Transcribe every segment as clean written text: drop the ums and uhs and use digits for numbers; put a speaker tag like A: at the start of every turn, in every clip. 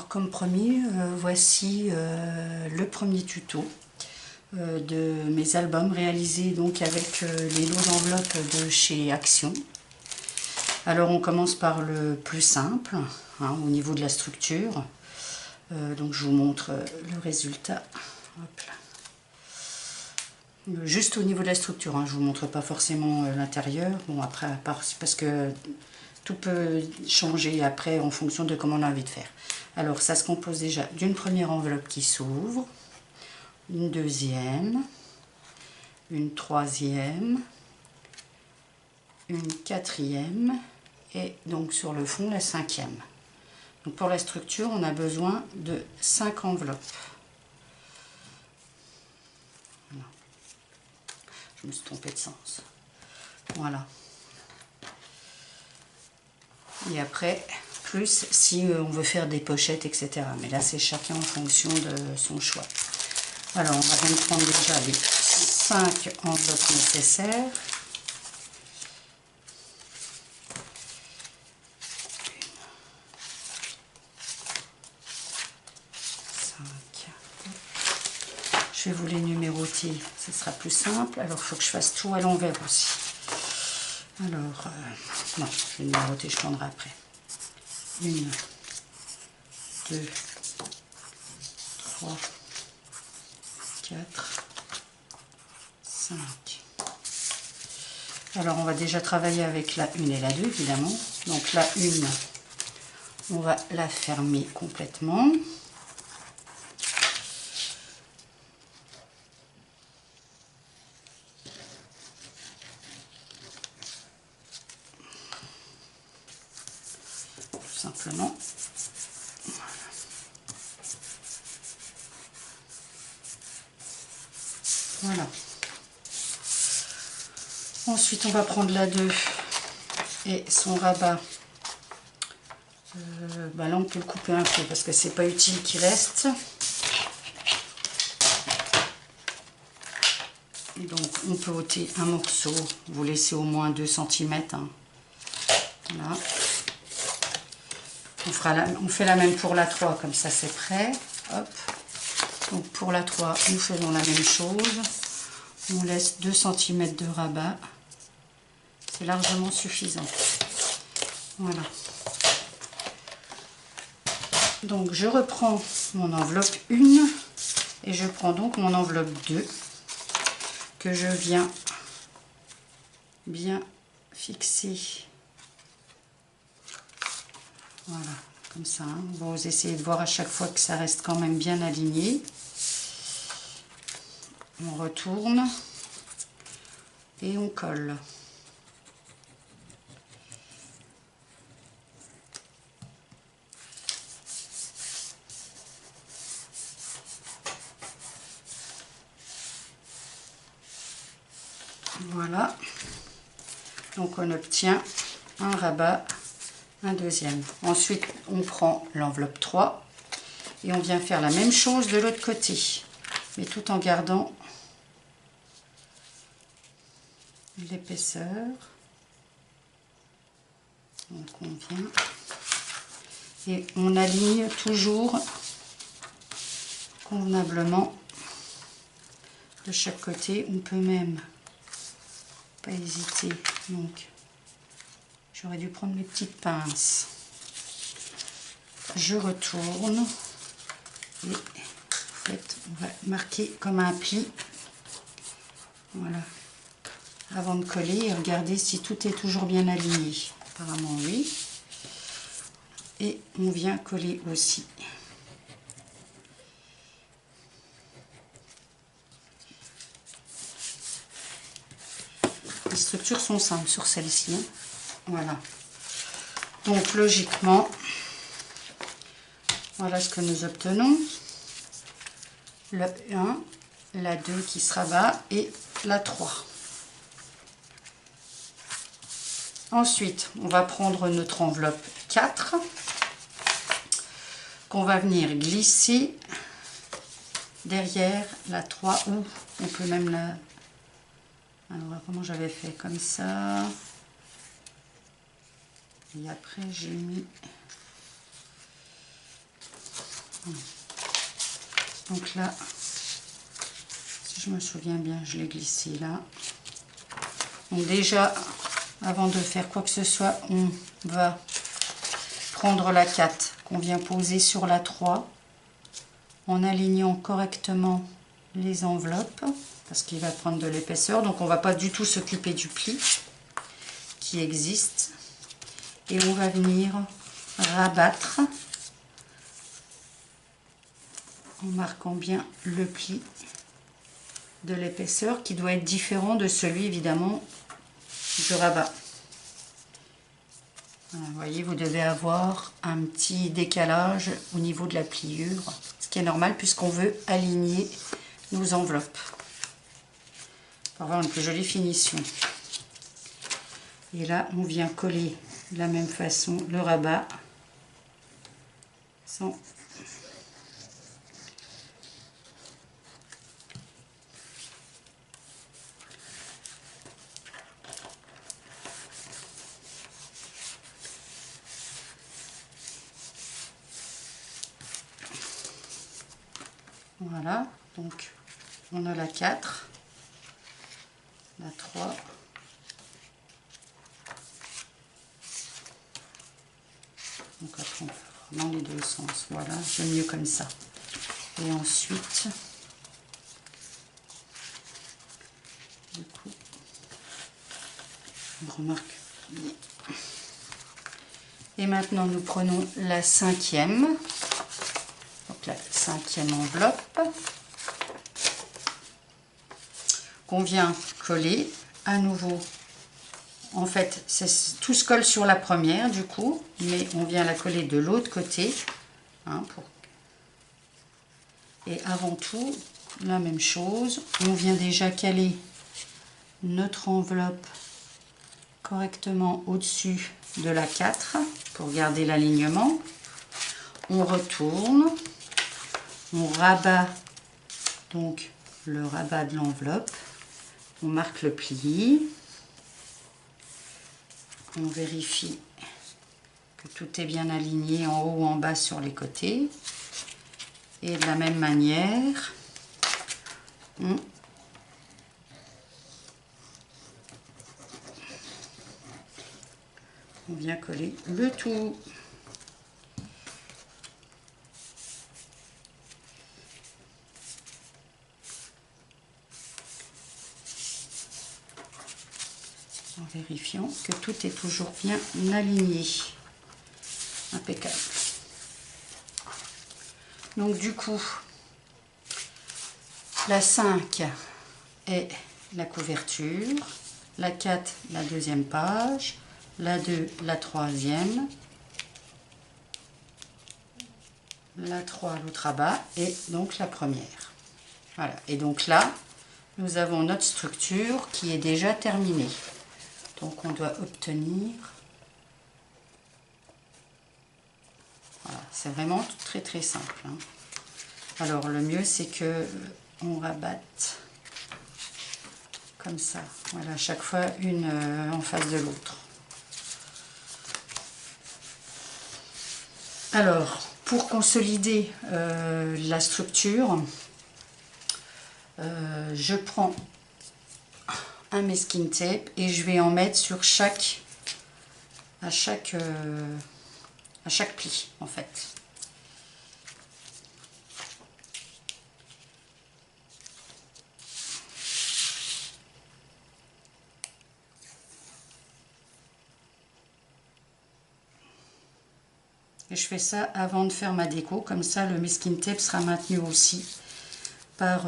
A: comme promis, voici le premier tuto de mes albums réalisés donc avec les lots d'enveloppes de chez Action. Alors on commence par le plus simple, hein, au niveau de la structure. Donc je vous montre le résultat. Hop là. Juste au niveau de la structure, hein, je vous montre pas forcément l'intérieur. Bon, après, parce que tout peut changer après en fonction de comment on a envie de faire. Alors ça se compose déjà d'une première enveloppe qui s'ouvre, une deuxième, une troisième, une quatrième et donc sur le fond la cinquième. Donc pour la structure, on a besoin de 5 enveloppes. Voilà. Je me suis trompée de sens. Voilà. Et après, plus si on veut faire des pochettes, etc. Mais là, c'est chacun en fonction de son choix. Alors, on va bien prendre déjà les 5 enveloppes nécessaires. Je vais vous les numéroter, ce sera plus simple. Alors, il faut que je fasse tout à l'envers aussi. Alors, non, je vais numéroter, je prendrai après. 1, 2, 3, 4, 5. Alors, on va déjà travailler avec la 1 et la 2, évidemment. Donc, la 1, on va la fermer complètement. Simplement. Voilà. Ensuite, on va prendre la 2 et son rabat. Là, on peut le couper un peu parce que c'est pas utile qu'il reste. Et donc, on peut ôter un morceau. Vous laissez au moins 2 cm. Hein. Voilà. On fait la même pour la 3, comme ça c'est prêt. Hop. Donc pour la 3, nous faisons la même chose. On laisse 2 cm de rabat. C'est largement suffisant. Voilà. Donc je reprends mon enveloppe 1 et je prends donc mon enveloppe 2 que je viens bien fixer. Voilà, comme ça. Hein. Vous essayez de voir à chaque fois que ça reste quand même bien aligné. On retourne et on colle. Voilà. Donc on obtient un rabat, un deuxième. Ensuite, on prend l'enveloppe 3 et on vient faire la même chose de l'autre côté, mais tout en gardant l'épaisseur. Donc on vient et on aligne toujours convenablement de chaque côté. On peut même pas hésiter. Donc j'aurais dû prendre mes petites pinces. Je retourne et en fait on va marquer comme un pli. Voilà. Avant de coller et regarder si tout est toujours bien aligné. Apparemment oui. Et on vient coller aussi. Les structures sont simples sur celle-ci. Hein. Voilà. Donc logiquement, voilà ce que nous obtenons. Le 1, la 2 qui se rabat et la 3. Ensuite, on va prendre notre enveloppe 4 qu'on va venir glisser derrière la 3 ou on peut même la... Alors, comment j'avais fait? Comme ça. Et après, j'ai mis... Donc là, si je me souviens bien, je l'ai glissé là. Donc déjà, avant de faire quoi que ce soit, on va prendre la 4 qu'on vient poser sur la 3 en alignant correctement les enveloppes parce qu'il va prendre de l'épaisseur. Donc on ne va pas du tout s'occuper du pli qui existe. Et on va venir rabattre en marquant bien le pli de l'épaisseur qui doit être différent de celui évidemment du rabat. Voilà, vous voyez, vous devez avoir un petit décalage au niveau de la pliure, ce qui est normal puisqu'on veut aligner nos enveloppes pour avoir une plus jolie finition. Et là, on vient coller de la même façon le rabat sans voilà, donc on a la 4, la 3, donc après on fera dans les deux sens, voilà, c'est mieux comme ça. Et ensuite, du coup, on remarque. Et maintenant nous prenons la 5e, donc la 5e enveloppe, qu'on vient coller à nouveau. En fait, tout se colle sur la première du coup, mais on vient la coller de l'autre côté. Hein, Et avant tout, la même chose, on vient déjà caler notre enveloppe correctement au-dessus de la 4 pour garder l'alignement. On retourne, on rabat donc le rabat de l'enveloppe, on marque le pli. On vérifie que tout est bien aligné en haut ou en bas sur les côtés. Et de la même manière, on vient coller le tout. En vérifiant que tout est toujours bien aligné. Impeccable. Donc du coup, la 5 est la couverture, la 4 la deuxième page, la 2 la troisième, la 3 l'autre rabat et donc la première. Voilà, et donc là, nous avons notre structure qui est déjà terminée. Donc on doit obtenir, voilà, c'est vraiment très très simple. Hein. Alors le mieux c'est que on rabatte comme ça, voilà, chaque fois une en face de l'autre. Alors pour consolider la structure, je prends un masking tape et je vais en mettre sur à chaque pli en fait. Et je fais ça avant de faire ma déco, comme ça le masking tape sera maintenu aussi par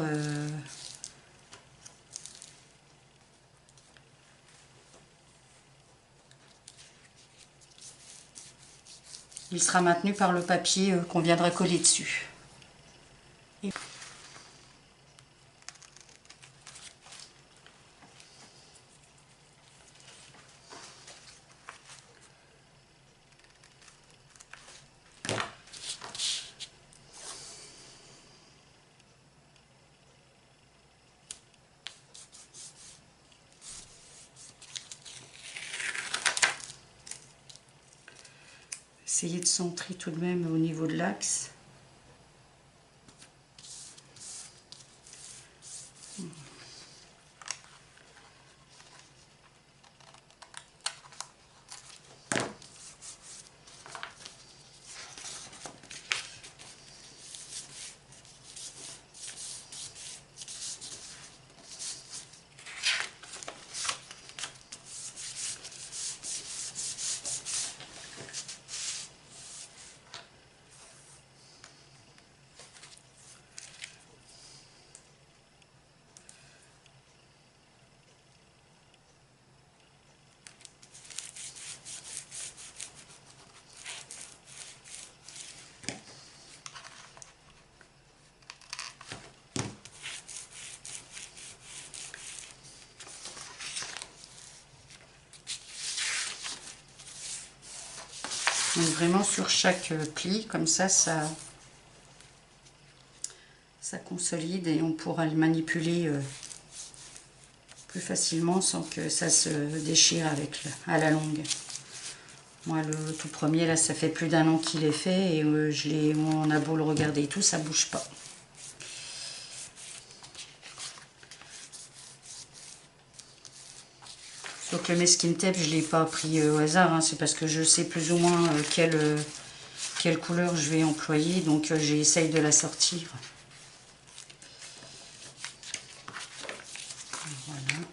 A: il sera maintenu par le papier qu'on viendra coller dessus. Et essayez de centrer tout de même au niveau de l'axe. Donc vraiment sur chaque pli, comme ça consolide et on pourra le manipuler plus facilement sans que ça se déchire à la longue. Moi, le tout premier, là, ça fait plus d'1 an qu'il est fait et on a beau le regarder et tout, ça bouge pas. Donc le masking tape, je ne l'ai pas pris au hasard, hein, c'est parce que je sais plus ou moins quelle couleur je vais employer, donc j'essaye de la sortir. Voilà.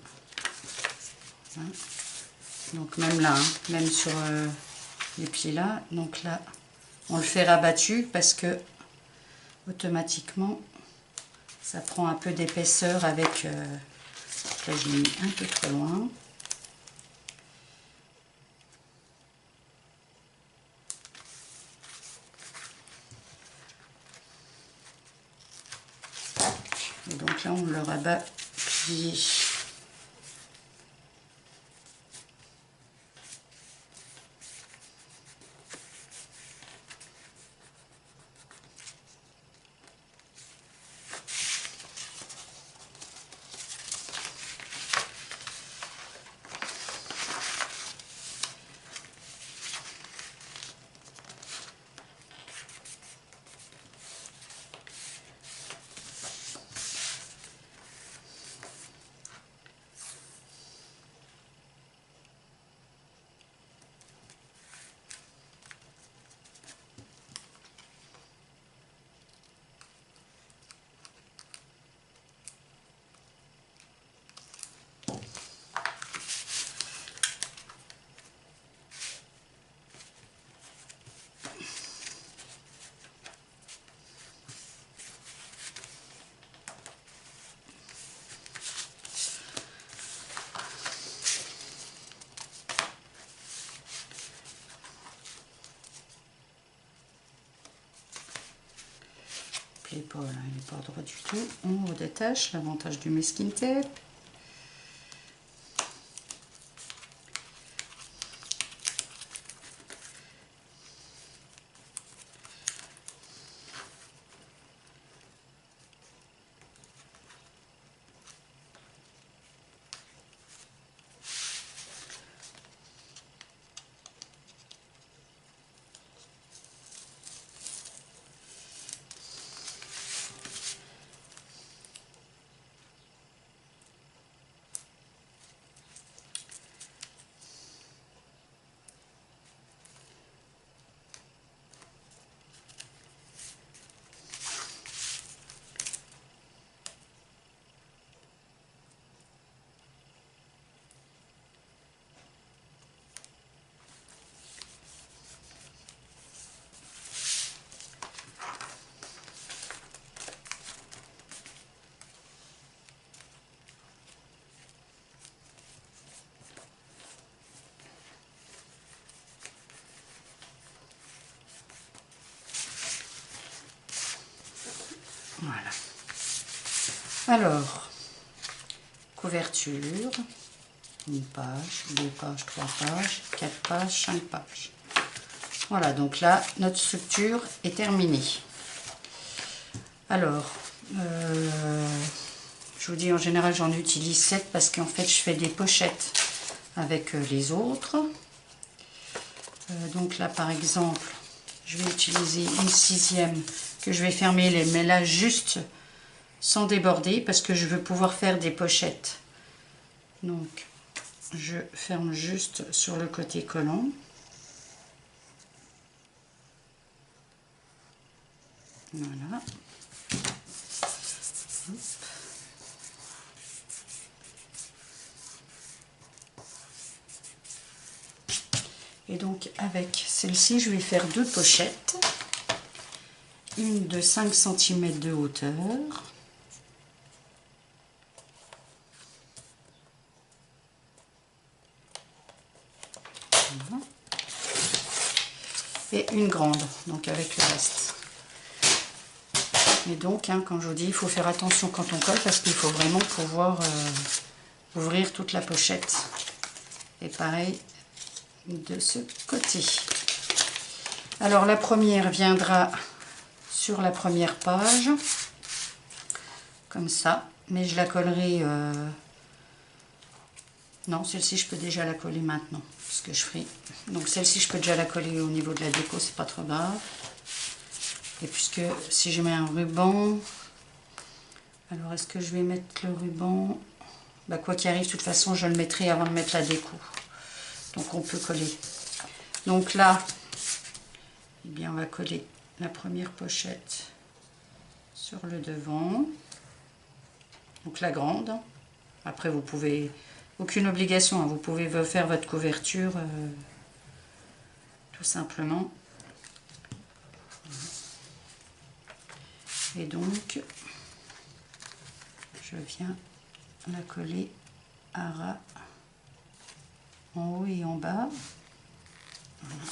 A: Donc même là, hein, même sur les plis là, donc là, on le fait rabattu parce que automatiquement, ça prend un peu d'épaisseur avec... là, je l'ai mis un peu trop loin. Et donc là, on le rabat plié. Il n'est pas droit du tout. On redétache, l'avantage du masking tape. Voilà. Alors, couverture, 1 page, 2 pages, 3 pages, 4 pages, 5 pages. Voilà, donc là, notre structure est terminée. Alors, je vous dis, en général, j'en utilise 7 parce qu'en fait, je fais des pochettes avec les autres. Donc là, par exemple, je vais utiliser une 6e que je vais fermer les mélanges juste sans déborder parce que je veux pouvoir faire des pochettes. Donc, je ferme juste sur le côté collant. Voilà. Hop. Et donc avec celle-ci, je vais faire 2 pochettes. Une de 5 cm de hauteur. Voilà. Et une grande, donc avec le reste. Et donc, hein, comme je vous dis, il faut faire attention quand on colle parce qu'il faut vraiment pouvoir ouvrir toute la pochette. Et pareil de ce côté. Alors la première viendra sur la première page, comme ça, mais je la collerai... Non, celle-ci je peux déjà la coller maintenant, ce que je ferai. Donc celle-ci je peux déjà la coller au niveau de la déco, c'est pas trop grave. Et puisque si je mets un ruban, alors est-ce que je vais mettre le ruban? Bah, quoi qu'il arrive, de toute façon je le mettrai avant de mettre la déco. Donc on peut coller. Donc là, eh bien on va coller la première pochette sur le devant. Donc la grande. Après vous pouvez... Aucune obligation, hein. Vous pouvez faire votre couverture tout simplement. Et donc, je viens la coller à ras en haut et en bas. Voilà.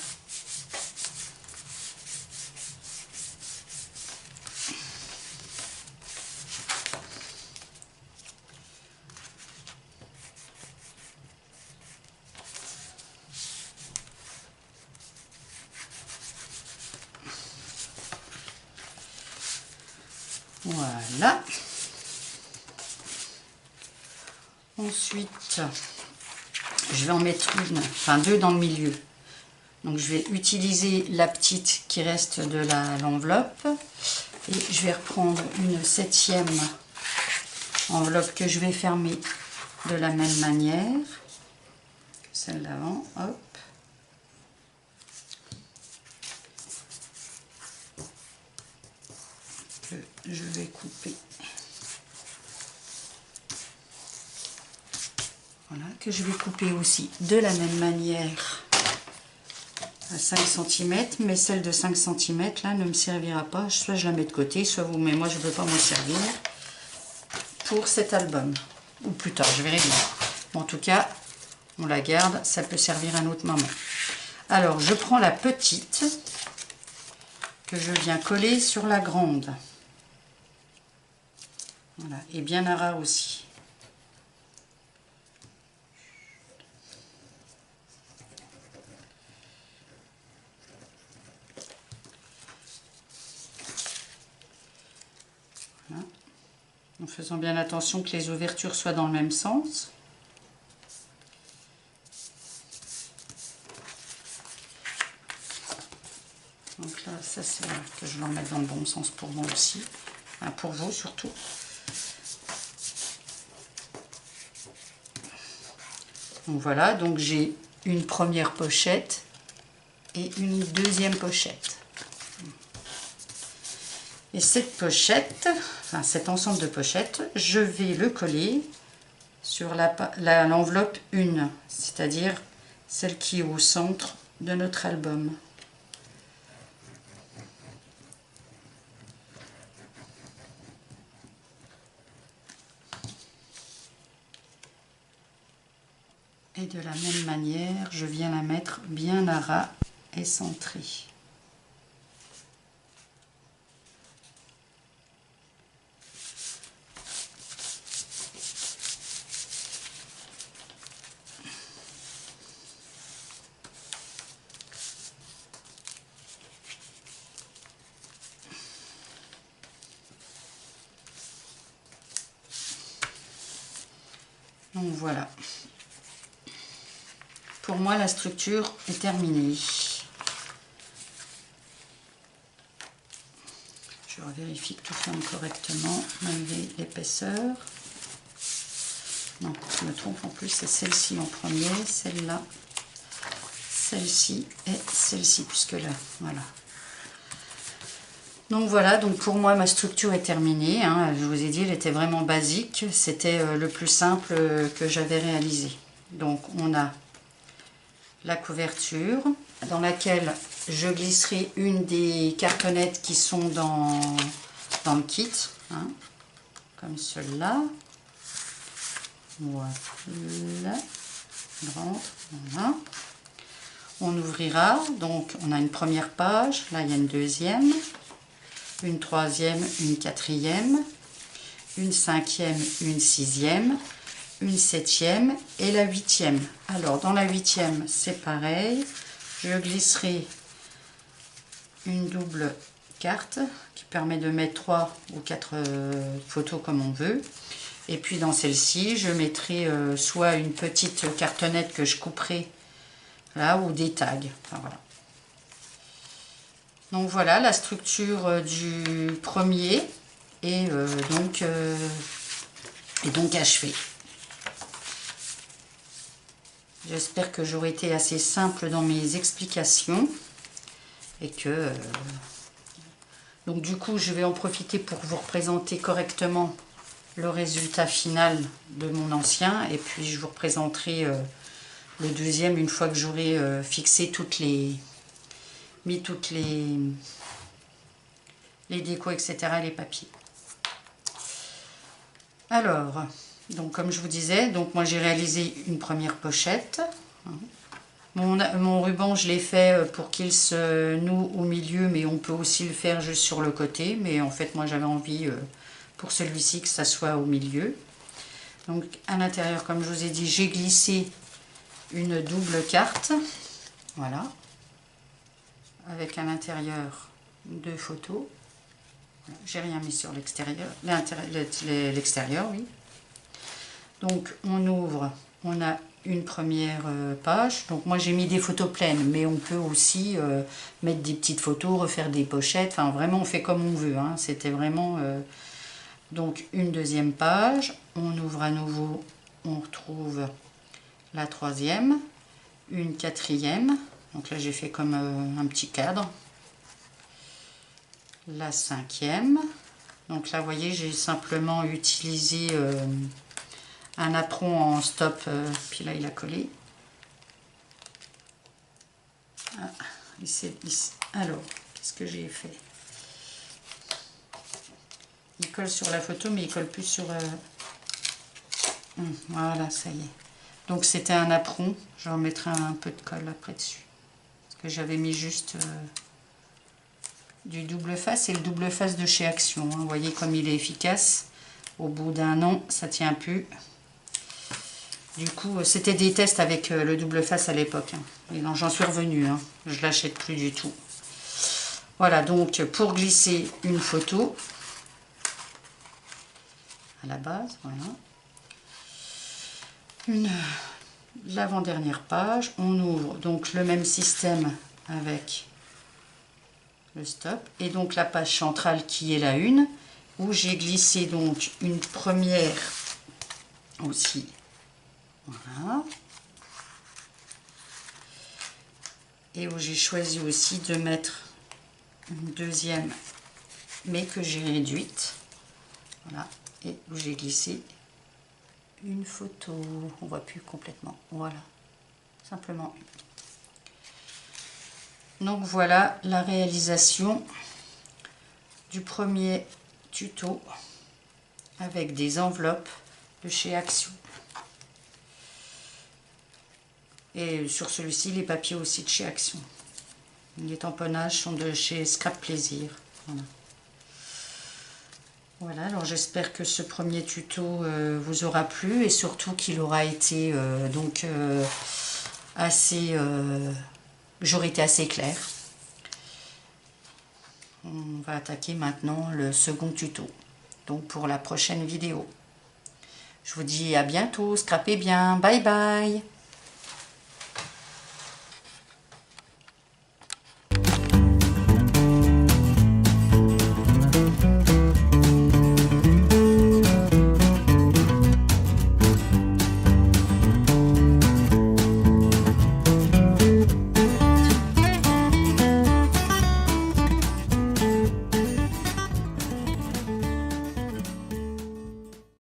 A: Voilà. Ensuite, je vais en mettre une, enfin deux dans le milieu. Donc je vais utiliser la petite qui reste de l'enveloppe. Et je vais reprendre une 7e enveloppe que je vais fermer de la même manière que celle d'avant. Hop. Que je vais couper. Voilà, que je vais couper aussi de la même manière à 5 cm, mais celle de 5 cm là ne me servira pas, soit je la mets de côté, soit vous, mais moi je ne veux pas m'en servir pour cet album, ou plus tard, je verrai bien. Bon, en tout cas, on la garde, ça peut servir à un autre moment. Alors, je prends la petite que je viens coller sur la grande. Voilà, et bien à ras aussi. Voilà. En faisant bien attention que les ouvertures soient dans le même sens. Donc là, ça c'est que je vais en mettre dans le bon sens pour moi aussi. Enfin, pour vous surtout. Donc voilà, donc j'ai une première pochette et une deuxième pochette. Et cette pochette, enfin cet ensemble de pochettes, je vais le coller sur l'enveloppe 1, c'est-à-dire celle qui est au centre de notre album. Et de la même manière, je viens la mettre bien à ras et centrée. Donc voilà. Pour moi, la structure est terminée. Je vérifie que tout ferme correctement, malgré l'épaisseur. Non, je me trompe en plus, c'est celle-ci en premier, celle-là, celle-ci et celle-ci, puisque là, voilà. Donc voilà, donc pour moi, ma structure est terminée. Hein. Je vous ai dit, elle était vraiment basique. C'était le plus simple que j'avais réalisé. Donc on a la couverture dans laquelle je glisserai une des cartonnettes qui sont dans le kit, hein, comme celle-là. Voilà, voilà. On ouvrira, donc on a une première page, là il y a une deuxième, une troisième, une quatrième, une cinquième, une sixième, une septième et la huitième. Alors dans la huitième c'est pareil, je glisserai une double carte qui permet de mettre 3 ou 4 photos comme on veut. Et puis dans celle-ci, je mettrai soit une petite cartonnette que je couperai là, ou des tags. Enfin, voilà. Donc voilà la structure du premier est donc achevée. J'espère que j'aurai été assez simple dans mes explications et que donc du coup je vais en profiter pour vous représenter correctement le résultat final de mon ancien, et puis je vous représenterai le deuxième une fois que j'aurai fixé mis toutes les décos, etc., les papiers. Alors, donc comme je vous disais, donc moi j'ai réalisé une première pochette. Mon ruban, je l'ai fait pour qu'il se noue au milieu, mais on peut aussi le faire juste sur le côté. Mais en fait, moi j'avais envie pour celui-ci que ça soit au milieu. Donc à l'intérieur, comme je vous ai dit, j'ai glissé une double carte. Voilà. Avec à l'intérieur 2 photos. J'ai rien mis sur l'extérieur. L'extérieur, oui. Donc on ouvre, on a une première page. Donc moi j'ai mis des photos pleines, mais on peut aussi mettre des petites photos, refaire des pochettes. Enfin vraiment on fait comme on veut. Hein. C'était vraiment... Donc une deuxième page. On ouvre à nouveau, on retrouve la troisième. Une quatrième. Donc là j'ai fait comme un petit cadre. La cinquième. Donc là vous voyez j'ai simplement utilisé un apron en stop, puis là il a collé. Ah, ici. Alors, qu'est-ce que j'ai fait? Il colle sur la photo, mais il colle plus sur... voilà, ça y est. Donc c'était un apron. Je remettrai un peu de colle après dessus. Parce que j'avais mis juste du double face. Et le double face de chez Action. Hein. Vous voyez comme il est efficace. Au bout d'un an, ça tient plus. Du coup, c'était des tests avec le double face à l'époque. Hein. Et non, j'en suis revenue. Hein. Je l'achète plus du tout. Voilà, donc pour glisser une photo à la base, voilà. L'avant-dernière page, on ouvre donc le même système avec le stop. Et donc la page centrale qui est la une, où j'ai glissé donc une première aussi. Voilà. Et où j'ai choisi aussi de mettre une deuxième, mais que j'ai réduite. Voilà. Et où j'ai glissé une photo. On voit plus complètement. Voilà. Simplement une. Donc voilà la réalisation du premier tuto avec des enveloppes de chez Action. Et sur celui-ci, les papiers aussi de chez Action. Les tamponnages sont de chez Scrap Plaisir. Voilà. Voilà, alors j'espère que ce premier tuto vous aura plu et surtout qu'il aura été j'aurai été assez claire. On va attaquer maintenant le second tuto, donc pour la prochaine vidéo. Je vous dis à bientôt, scrapez bien, bye bye.